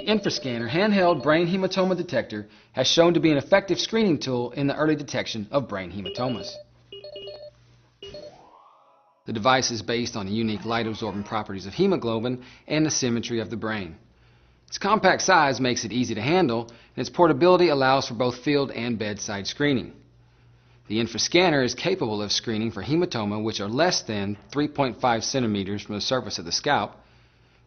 Infrascanner handheld brain hematoma detector has shown to be an effective screening tool in the early detection of brain hematomas. The device is based on the unique light-absorbing properties of hemoglobin and the symmetry of the brain. Its compact size makes it easy to handle, and its portability allows for both field and bedside screening. The Infrascanner is capable of screening for hematoma which are less than 3.5 centimeters from the surface of the scalp,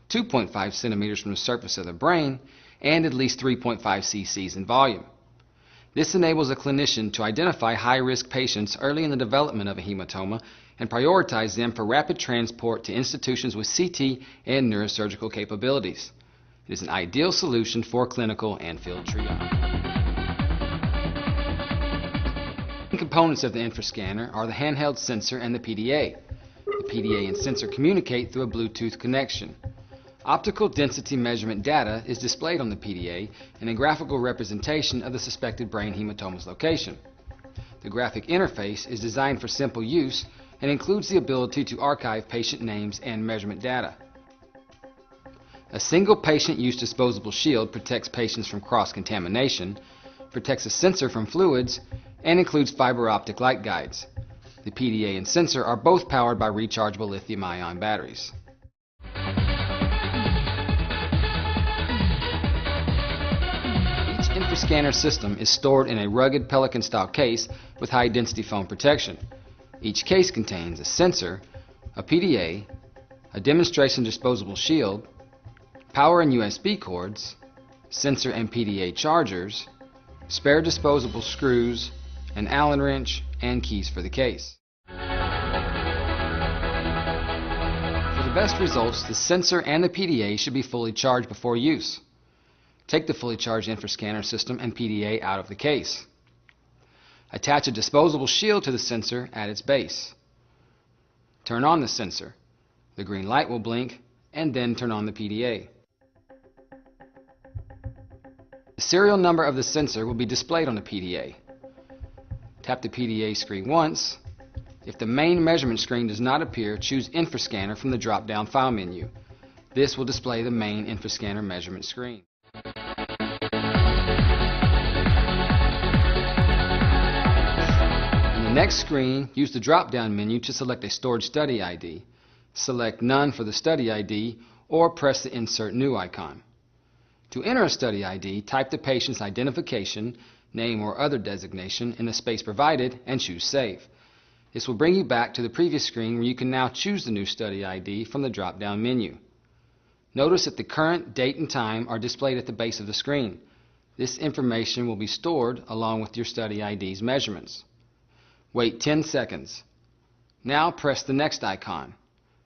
2.5 centimeters from the surface of the brain, and at least 3.5 cc's in volume. This enables a clinician to identify high-risk patients early in the development of a hematoma and prioritize them for rapid transport to institutions with CT and neurosurgical capabilities. It is an ideal solution for clinical and field triage. The components of the Infrascanner are the handheld sensor and the PDA. The PDA and sensor communicate through a Bluetooth connection. Optical density measurement data is displayed on the PDA in a graphical representation of the suspected brain hematoma's location. The graphic interface is designed for simple use and includes the ability to archive patient names and measurement data. A single patient-use disposable shield protects patients from cross-contamination, protects the sensor from fluids, and includes fiber optic light guides. The PDA and sensor are both powered by rechargeable lithium-ion batteries. Each Infrascanner system is stored in a rugged Pelican-style case with high-density foam protection. Each case contains a sensor, a PDA, a demonstration disposable shield, power and USB cords, sensor and PDA chargers, spare disposable screws, an Allen wrench, and keys for the case. For the best results, the sensor and the PDA should be fully charged before use. Take the fully charged Infrascanner system and PDA out of the case. Attach a disposable shield to the sensor at its base. Turn on the sensor. The green light will blink, and then turn on the PDA. The serial number of the sensor will be displayed on the PDA. Tap the PDA screen once. If the main measurement screen does not appear, choose Infrascanner from the drop-down file menu. This will display the main Infrascanner measurement screen. In the next screen, use the drop-down menu to select a stored study ID. Select None for the study ID, or press the Insert New icon. To enter a study ID, type the patient's identification, name or other designation in the space provided and choose Save. This will bring you back to the previous screen where you can now choose the new study ID from the drop-down menu. Notice that the current date and time are displayed at the base of the screen. This information will be stored along with your study ID's measurements. Wait 10 seconds. Now press the next icon.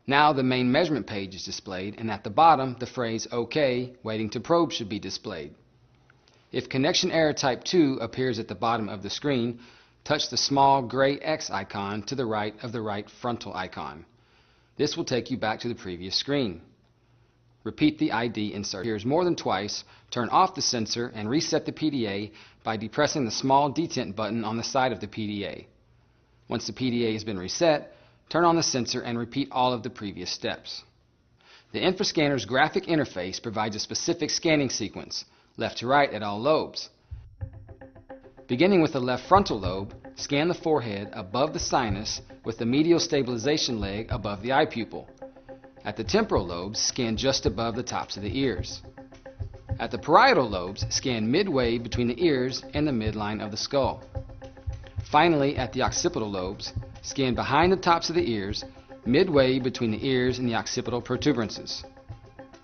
Now the main measurement page is displayed, and at the bottom the phrase OK, waiting to probe should be displayed. If connection error type 2 appears at the bottom of the screen, touch the small gray X icon to the right of the right frontal icon. This will take you back to the previous screen. Repeat the ID insert. Appears more than twice, turn off the sensor and reset the PDA by depressing the small detent button on the side of the PDA. Once the PDA has been reset, turn on the sensor and repeat all of the previous steps. The Infrascanner's graphic interface provides a specific scanning sequence, left to right at all lobes. Beginning with the left frontal lobe, scan the forehead above the sinus with the medial stabilization leg above the eye pupil. At the temporal lobes, scan just above the tops of the ears. At the parietal lobes, scan midway between the ears and the midline of the skull. Finally, at the occipital lobes, scan behind the tops of the ears, midway between the ears and the occipital protuberances.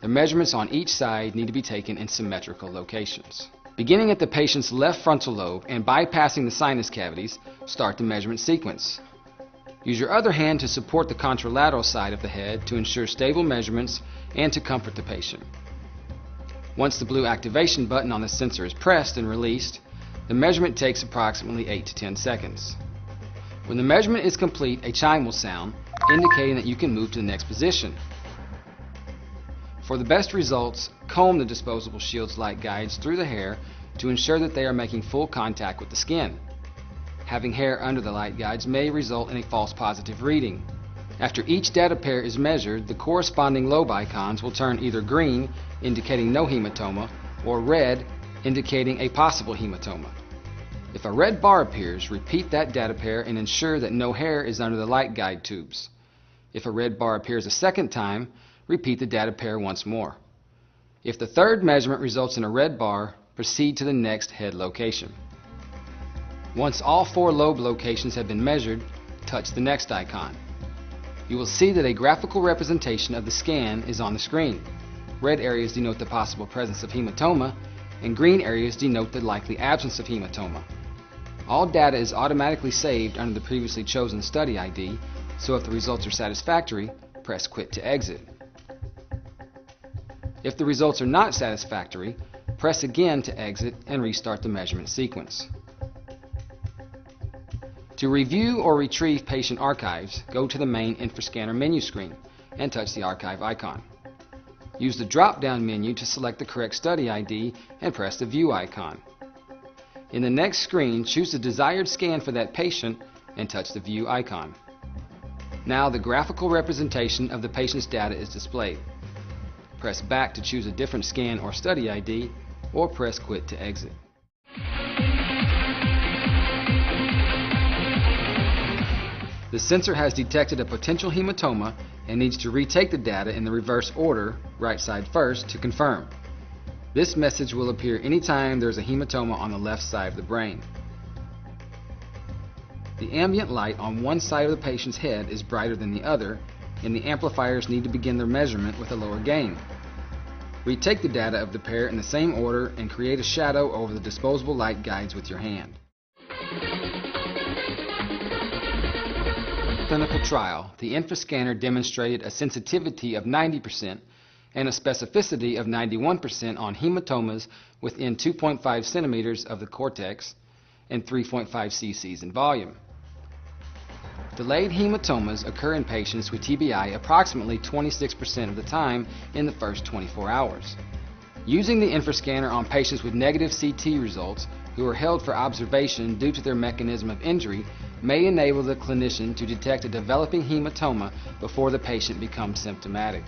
The measurements on each side need to be taken in symmetrical locations. Beginning at the patient's left frontal lobe and bypassing the sinus cavities, start the measurement sequence. Use your other hand to support the contralateral side of the head to ensure stable measurements and to comfort the patient. Once the blue activation button on the sensor is pressed and released, the measurement takes approximately 8 to 10 seconds. When the measurement is complete, a chime will sound, indicating that you can move to the next position. For the best results, comb the disposable shield's light guides through the hair to ensure that they are making full contact with the skin. Having hair under the light guides may result in a false positive reading. After each data pair is measured, the corresponding lobe icons will turn either green, indicating no hematoma, or red, indicating a possible hematoma. If a red bar appears, repeat that data pair and ensure that no hair is under the light guide tubes. If a red bar appears a second time, repeat the data pair once more. If the third measurement results in a red bar, proceed to the next head location. Once all 4 lobe locations have been measured, touch the next icon. You will see that a graphical representation of the scan is on the screen. Red areas denote the possible presence of hematoma, and green areas denote the likely absence of hematoma. All data is automatically saved under the previously chosen study ID, so if the results are satisfactory, press Quit to exit. If the results are not satisfactory, press again to exit and restart the measurement sequence. To review or retrieve patient archives, go to the main Infrascanner menu screen and touch the archive icon. Use the drop-down menu to select the correct study ID and press the View icon. In the next screen, choose the desired scan for that patient and touch the View icon. Now the graphical representation of the patient's data is displayed. Press back to choose a different scan or study ID, or press Quit to exit. The sensor has detected a potential hematoma and needs to retake the data in the reverse order, right side first, to confirm. This message will appear anytime there is a hematoma on the left side of the brain. The ambient light on one side of the patient's head is brighter than the other, and the amplifiers need to begin their measurement with a lower gain. Retake the data of the pair in the same order and create a shadow over the disposable light guides with your hand. Clinical trial, the Infrascanner demonstrated a sensitivity of 90% and a specificity of 91% on hematomas within 2.5 centimeters of the cortex and 3.5 cc's in volume. Delayed hematomas occur in patients with TBI approximately 26% of the time in the first 24 hours. Using the Infrascanner on patients with negative CT results who are held for observation due to their mechanism of injury may enable the clinician to detect a developing hematoma before the patient becomes symptomatic.